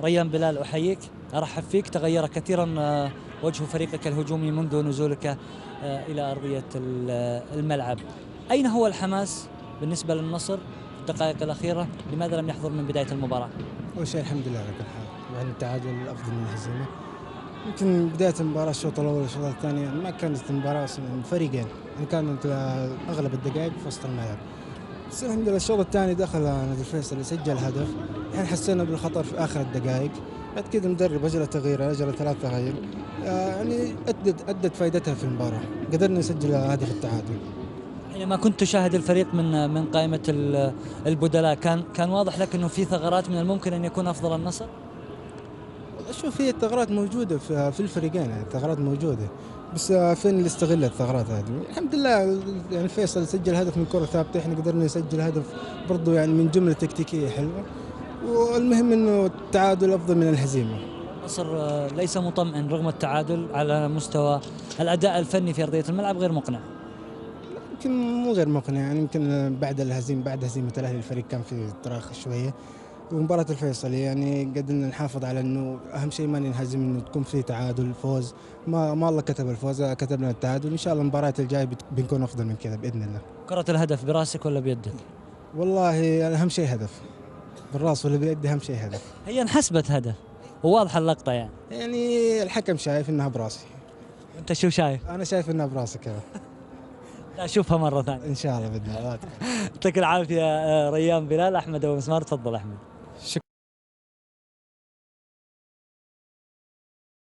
ريان بلال أحييك، أرحب فيك. تغير كثيرا وجه فريقك الهجومي منذ نزولك إلى أرضية الملعب. أين هو الحماس بالنسبة للنصر في الدقائق الأخيرة؟ لماذا لم يحضر من بداية المباراة؟ أول شيء الحمد لله على كل حال، يعني التعادل أفضل من الهزيمة. يمكن بداية المباراة الشوط الأول والشوط الثاني ما كانت المباراة فريقين، يعني كانت أغلب الدقائق في وسط الملعب. بس الحمد لله الشوط الثاني دخل نادي الفيصل سجل هدف، يعني حسينا بالخطر في آخر الدقائق. بعد كذا المدرب أجل تغيير، أجل 3 تغيير، يعني أدت فائدتها في المباراة، قدرنا نسجل هدف التعادل. حينما كنت تشاهد الفريق من قائمة البدلاء، كان واضح لك أنه في ثغرات من الممكن أن يكون أفضل النصر؟ شوف، هي الثغرات موجودة في الفريقين، يعني الثغرات موجودة، بس فين اللي استغل الثغرات هذه؟ الحمد لله، يعني فيصل سجل هدف من كرة ثابتة، احنا قدرنا نسجل هدف برضو يعني من جملة تكتيكية حلوة، والمهم انه التعادل افضل من الهزيمة. النصر ليس مطمئن رغم التعادل، على مستوى الأداء الفني في أرضية الملعب غير مقنع. يمكن مو غير مقنع، يعني يمكن بعد هزيمة الاهلي الفريق كان في تراخي شوية، ومباراة الفيصل يعني قدرنا نحافظ على انه اهم شيء ما ننهزم، انه تكون في تعادل فوز. ما الله كتب الفوز، كتب لنا التعادل، ان شاء الله المباريات الجايه بنكون افضل من كذا باذن الله. كرة الهدف براسك ولا بيدك؟ والله اهم شيء هدف، بالراس ولا باليد اهم شيء هدف. هي انحسبت هدف وواضحة اللقطة يعني. يعني الحكم شايف انها براسي، أنت شو شايف؟ انا شايف انها براسي كذا. لا أشوفها مرة ثانية. ان شاء الله باذن الله. يعطيك العافية ريان بلال. أحمد أبو مسمار، تفضل أحمد.